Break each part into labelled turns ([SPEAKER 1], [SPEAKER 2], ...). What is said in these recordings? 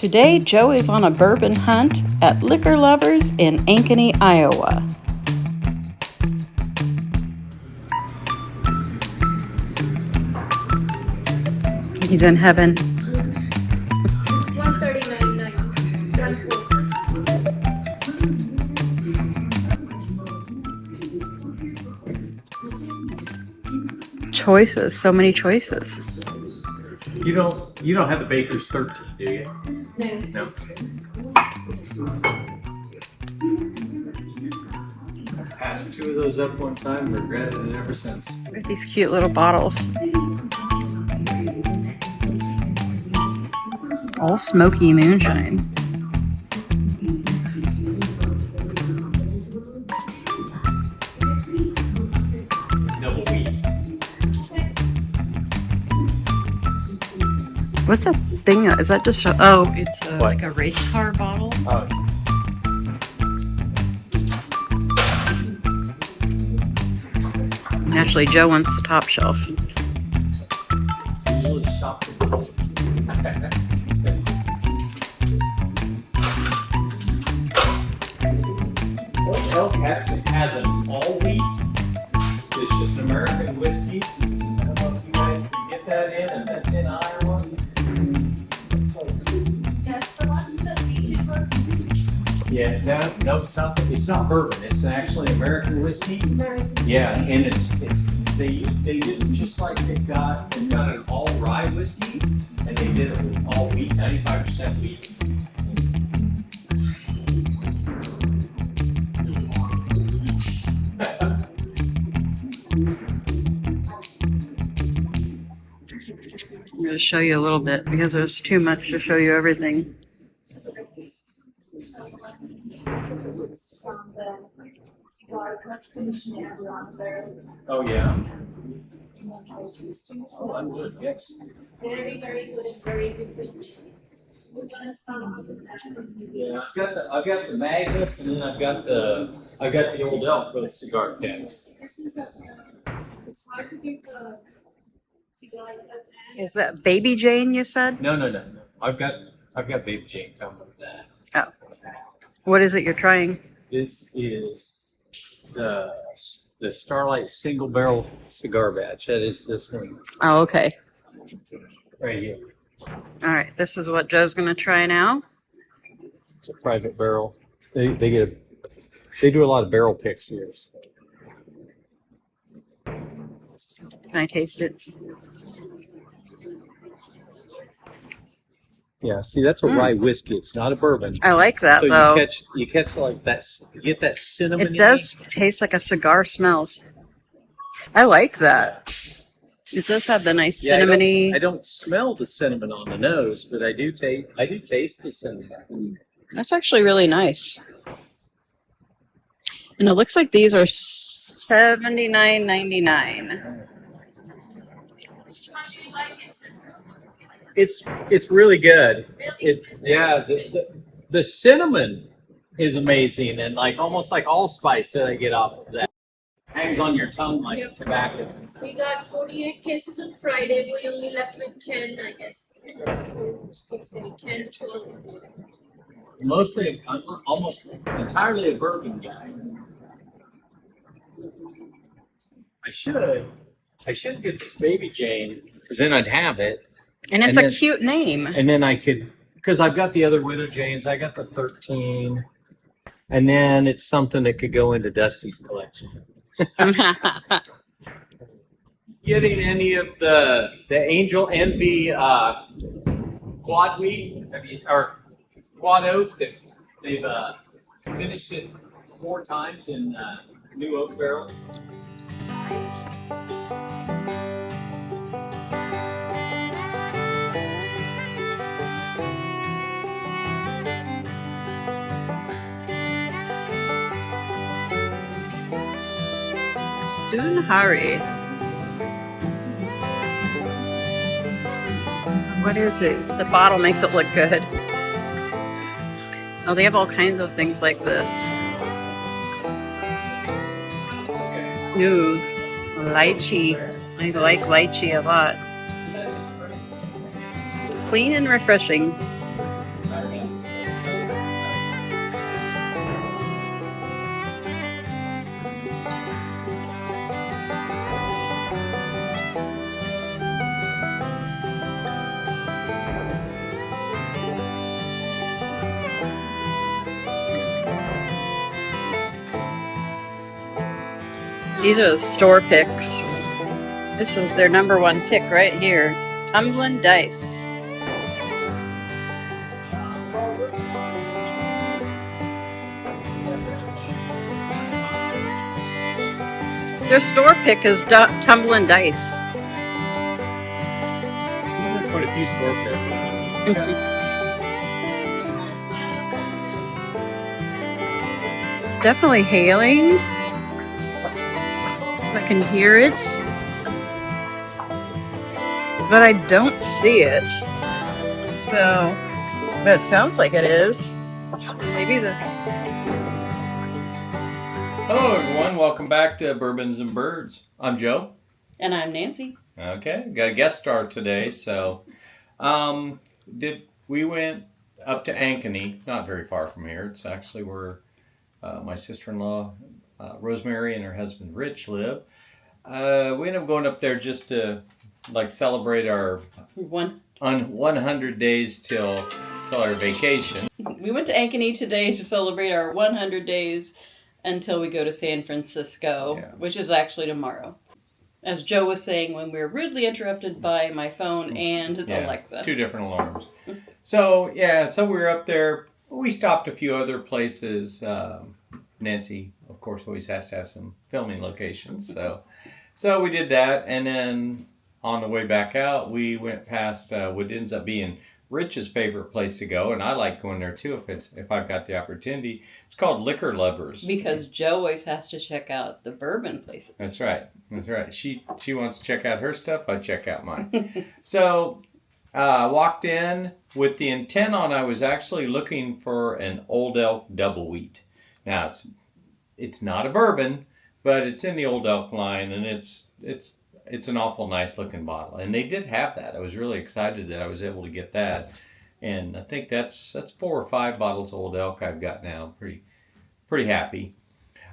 [SPEAKER 1] Today, Joe is on a bourbon hunt at Liquor Lovers in Ankeny, Iowa. He's in heaven.
[SPEAKER 2] 139.9.
[SPEAKER 1] Choices, so many choices.
[SPEAKER 3] You don't have the Baker's 13, do you?
[SPEAKER 2] No.
[SPEAKER 3] No. I passed 2 of those up one time, regretted it ever since.
[SPEAKER 1] With these cute little bottles. All smoky moonshine.
[SPEAKER 3] Double wheat.
[SPEAKER 1] What's that thing? Is that just a, oh, it's
[SPEAKER 3] What?
[SPEAKER 1] like a race car bottle?
[SPEAKER 3] Oh.
[SPEAKER 1] Actually, Joe wants the top shelf.
[SPEAKER 3] Usually shop. Elk has an all wheat. It's just an American whiskey. I don't know if you guys can get that in, and that's in Iowa. It's like,
[SPEAKER 2] That's the one that featured bourbon.
[SPEAKER 3] yeah, no, it's not bourbon. It's actually American whiskey. Yeah, and they did it just like they've got an all rye whiskey, and they did it with all wheat, 95% wheat.
[SPEAKER 1] I'm going to show you a little bit because there's too much to show you everything.
[SPEAKER 2] From the cigar commissioner around there.
[SPEAKER 3] Oh yeah. Oh, I would. Yes.
[SPEAKER 2] Very, very good and very different. We're gonna start with that.
[SPEAKER 3] Yeah, I've got the Magnus, and then I've got the old elk for the cigar caps.
[SPEAKER 2] This is the, it's hard to get the cigar.
[SPEAKER 1] Is that Baby Jane, you said?
[SPEAKER 3] No. I've got Baby Jane coming with that.
[SPEAKER 1] Oh. What is it you're trying?
[SPEAKER 3] This is the Starlight single barrel cigar batch. That is this one
[SPEAKER 1] Oh, okay.
[SPEAKER 3] right here.
[SPEAKER 1] All right. This is what Joe's going to try now.
[SPEAKER 3] It's a private barrel. They do a lot of barrel picks here. So.
[SPEAKER 1] Can I taste it?
[SPEAKER 3] Yeah, see, that's a rye whiskey. It's not a bourbon.
[SPEAKER 1] I like that,
[SPEAKER 3] So
[SPEAKER 1] though.
[SPEAKER 3] you catch like that. You get that cinnamon.
[SPEAKER 1] It does taste like a cigar smells. I like that. It does have the nice cinnamony.
[SPEAKER 3] I don't smell the cinnamon on the nose, but I do taste the cinnamon.
[SPEAKER 1] That's actually really nice. And it looks like these are $79.99.
[SPEAKER 3] It's really good. The cinnamon is amazing, and like almost like allspice that I get off of that. Hangs on your tongue like tobacco.
[SPEAKER 2] We got 48 cases on Friday. We only left with 10, I guess. 6, 8, 10, 12.
[SPEAKER 3] Mostly, I'm almost entirely a bourbon guy. I should get this Baby Jane, because then I'd have it.
[SPEAKER 1] And it's a cute name.
[SPEAKER 3] And then I could, because I've got the other Widow Janes, I got the 13, and then it's something that could go into Dusty's collection. Getting any of the Angel Envy quad wheat or quad oak that they've finished it 4 times in new oak barrels.
[SPEAKER 1] Soon hurry. What is it? The bottle makes it look good. Oh, they have all kinds of things like this. Ooh, lychee. I like lychee a lot. Clean and refreshing. These are the store picks. This is their number one pick right here. Tumbling Dice. Their store pick is Tumbling Dice.
[SPEAKER 3] Quite a few store picks.
[SPEAKER 1] It's definitely hailing. I can hear it, but I don't see it. So, but it sounds like it is. Maybe the.
[SPEAKER 3] Hello, everyone. Welcome back to Bourbons and Birds. I'm Joe.
[SPEAKER 1] And I'm Nancy.
[SPEAKER 3] Okay, got a guest star today. So, we went up to Ankeny, not very far from here. It's actually where my sister-in-law Rosemary and her husband Rich live. We ended up going up there just to celebrate our 100 days till our vacation.
[SPEAKER 1] We went to Ankeny today to celebrate our 100 days until we go to San Francisco, which is actually tomorrow. As Joe was saying when we were rudely interrupted by my phone and Alexa.
[SPEAKER 3] 2 different alarms. So we were up there. We stopped a few other places. Nancy, of course, always has to have some filming locations. So we did that. And then on the way back out, we went past what ends up being Rich's favorite place to go. And I like going there too if I've got the opportunity. It's called Liquor Lovers.
[SPEAKER 1] Because Joe always has to check out the bourbon places.
[SPEAKER 3] That's right. She wants to check out her stuff. I check out mine. So I walked in with the intent on I was actually looking for an Old Elk double wheat. Now it's not a bourbon, but it's in the Old Elk line, and it's an awful nice looking bottle. And they did have that. I was really excited that I was able to get that. And I think that's 4 or 5 bottles of Old Elk I've got now. Pretty happy.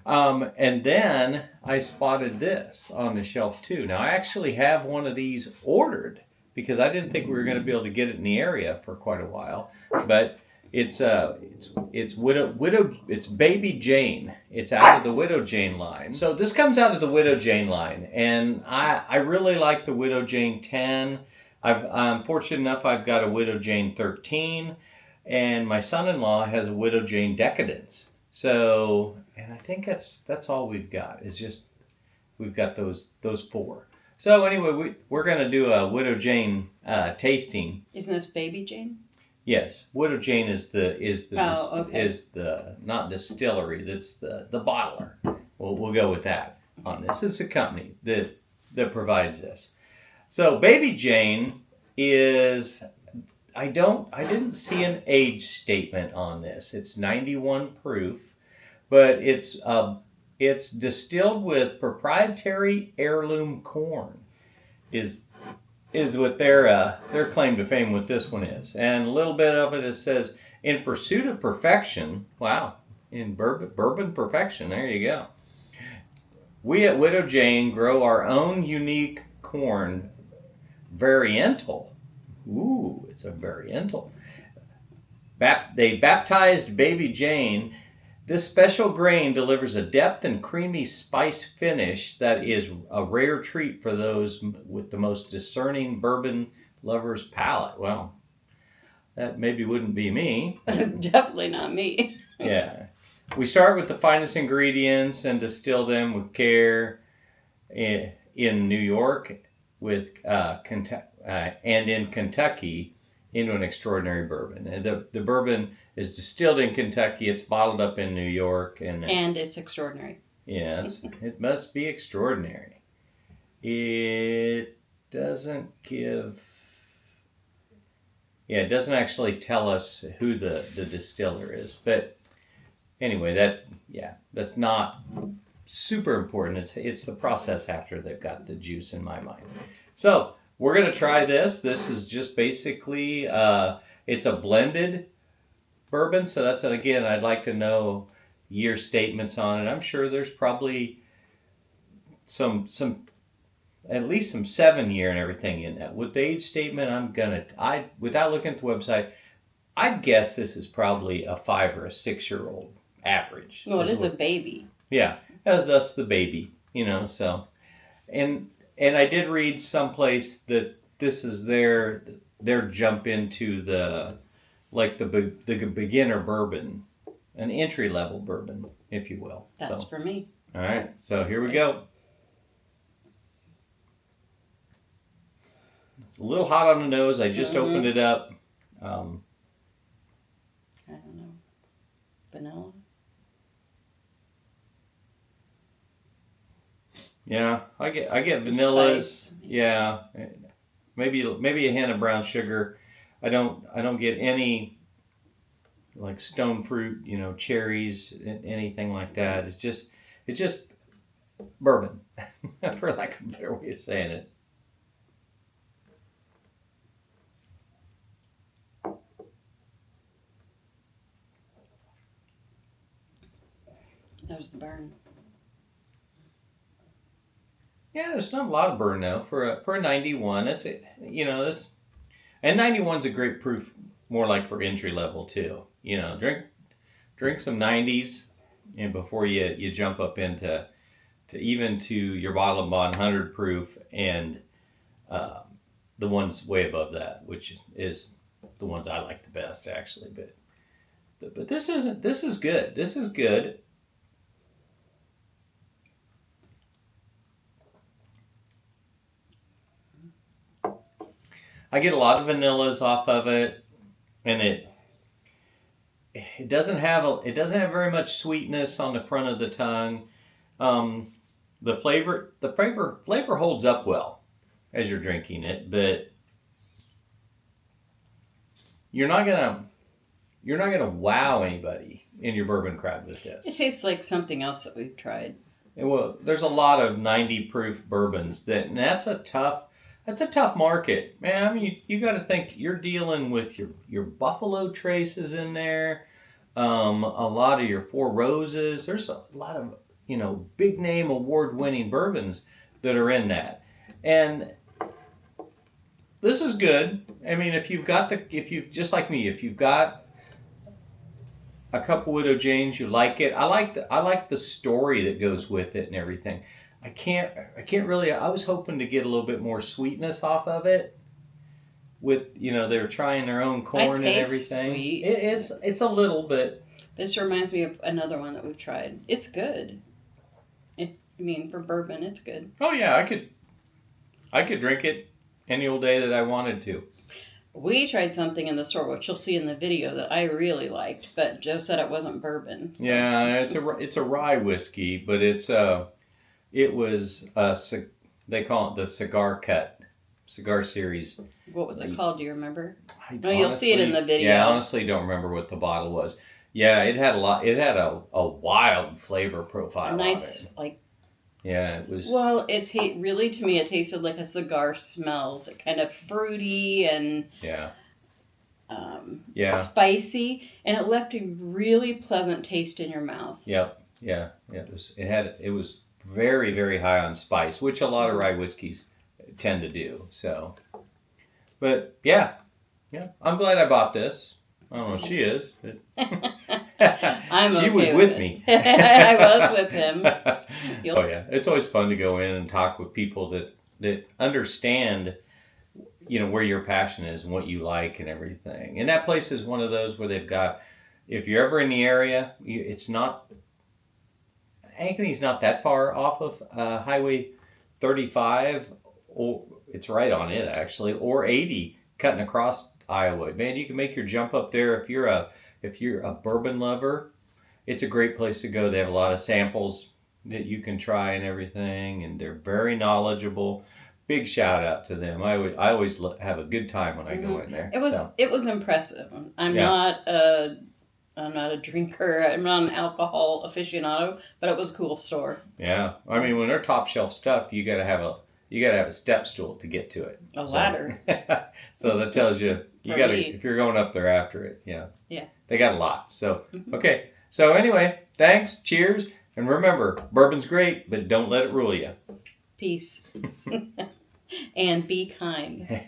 [SPEAKER 3] And then I spotted this on the shelf too. Now I actually have one of these ordered because I didn't think we were going to be able to get it in the area for quite a while, but it's Baby Jane. It's out of the Widow Jane line. So this comes out of the Widow Jane line, and I really like the Widow Jane 10. I'm fortunate enough I've got a Widow Jane 13, and my son-in-law has a Widow Jane Decadence. So, and I think that's all we've got. Is just we've got those 4. So anyway, we're going to do a Widow Jane tasting.
[SPEAKER 1] Isn't this Baby Jane?
[SPEAKER 3] Yes, Widow Jane is the
[SPEAKER 1] okay.
[SPEAKER 3] is the not distillery. That's the bottler. We'll go with that on this. It's a company that provides this. So Baby Jane is I didn't see an age statement on this. It's 91 proof, but it's distilled with proprietary heirloom corn. Is what their claim to fame with this one is. And a little bit of it says, in pursuit of perfection, wow, in bourbon perfection, there you go. We at Widow Jane grow our own unique corn, variental. Ooh, it's a variental. They baptized Baby Jane. This special grain delivers a depth and creamy spice finish that is a rare treat for those with the most discerning bourbon lover's palate. Well, that maybe wouldn't be me.
[SPEAKER 1] Definitely not me.
[SPEAKER 3] Yeah. We start with the finest ingredients and distill them with care in New York and in Kentucky into an extraordinary bourbon. And the bourbon is distilled in Kentucky. It's bottled up in New York. And
[SPEAKER 1] it's extraordinary.
[SPEAKER 3] Yes, it must be extraordinary. It doesn't it doesn't actually tell us who the distiller is. But anyway, that's not super important. It's the process after they've got the juice in my mind. So we're going to try this. This is just basically, it's a blended
[SPEAKER 4] bourbon, so that's again, I'd like to know year statements on it. I'm sure there's probably some at least some 7-year and everything in that. With the age statement, without looking at the website, I'd guess this is probably a 5 or a 6-year-old average.
[SPEAKER 1] Well, it is a baby.
[SPEAKER 4] Yeah, thus the baby, so. And I did read someplace that this is their jump into the beginner bourbon, an entry level bourbon, if you will.
[SPEAKER 1] That's for me.
[SPEAKER 4] All right, so here we go. It's a little hot on the nose. I just opened it up.
[SPEAKER 1] I don't know. Vanilla?
[SPEAKER 4] Yeah, I get vanillas.
[SPEAKER 1] Spice.
[SPEAKER 4] Yeah, maybe a hint of brown sugar. I don't get any like stone fruit, cherries, anything like that. It's just bourbon, for lack of a better way of saying it.
[SPEAKER 1] That was the burn.
[SPEAKER 4] Yeah, there's not a lot of burn though for a 91. That's it. This, and 91's a great proof, more like for entry level too. Drink some 90s, and before you jump up into your Bottle of Bond 100 proof and the ones way above that, which is the ones I like the best actually. But this is good. This is good. I get a lot of vanillas off of it, and it doesn't have very much sweetness on the front of the tongue. The flavor holds up well as you're drinking it, but you're not gonna wow anybody in your bourbon crowd with this.
[SPEAKER 1] It tastes like something else that we've tried.
[SPEAKER 4] Well, there's a lot of 90 proof bourbons and that's a tough market, man. I mean, you got to think you're dealing with your Buffalo Traces in there, a lot of your Four Roses. There's a lot of big name award winning bourbons that are in that, and this is good. I mean, if you've just like me, if you've got a couple Widow Janes, you like it. I like the story that goes with it and everything. I can't really. I was hoping to get a little bit more sweetness off of it. With they're trying their own corn and everything.
[SPEAKER 1] Sweet.
[SPEAKER 4] It's a little bit.
[SPEAKER 1] This reminds me of another one that we've tried. It's good. For bourbon, it's good.
[SPEAKER 4] Oh yeah, I could drink it any old day that I wanted to.
[SPEAKER 1] We tried something in the store, which you'll see in the video, that I really liked, but Joe said it wasn't bourbon. So.
[SPEAKER 4] Yeah, it's a rye whiskey, but it was they call it the cigar series.
[SPEAKER 1] What was it called? Do you remember?
[SPEAKER 4] You'll
[SPEAKER 1] see it in the video.
[SPEAKER 4] Yeah, I honestly don't remember what the bottle was. Yeah, it had a lot. It had a wild flavor profile.
[SPEAKER 1] Nice,
[SPEAKER 4] on it. Yeah, it was.
[SPEAKER 1] Well, really to me it tasted like a cigar smells. It kind of fruity and spicy, and it left a really pleasant taste in your mouth.
[SPEAKER 4] Yep. Yeah. It was very, very high on spice, which a lot of rye whiskeys tend to do. So, but yeah, I'm glad I bought this. I don't know if she is, but she was with me.
[SPEAKER 1] I was with him.
[SPEAKER 4] Oh yeah, it's always fun to go in and talk with people that understand, where your passion is and what you like and everything. And that place is one of those where they've got. If you're ever in the area, Ankeny's not that far off of Highway 35, or it's right on it actually, or 80 cutting across Iowa. Man, you can make your jump up there if you're a bourbon lover. It's a great place to go. They have a lot of samples that you can try and everything, and they're very knowledgeable. Big shout out to them. I always have a good time when I go in there.
[SPEAKER 1] It was impressive. I'm not a drinker. I'm not an alcohol aficionado, but it was a cool store.
[SPEAKER 4] Yeah, I mean, when they're top shelf stuff, you got to have you got to have a step stool to get to it.
[SPEAKER 1] A ladder.
[SPEAKER 4] So that tells you
[SPEAKER 1] For
[SPEAKER 4] got to
[SPEAKER 1] me.
[SPEAKER 4] if you're going up there after it. Yeah.
[SPEAKER 1] Yeah.
[SPEAKER 4] They got a lot. So okay. So anyway, thanks. Cheers. And remember, bourbon's great, but don't let it rule you.
[SPEAKER 1] Peace. And be kind.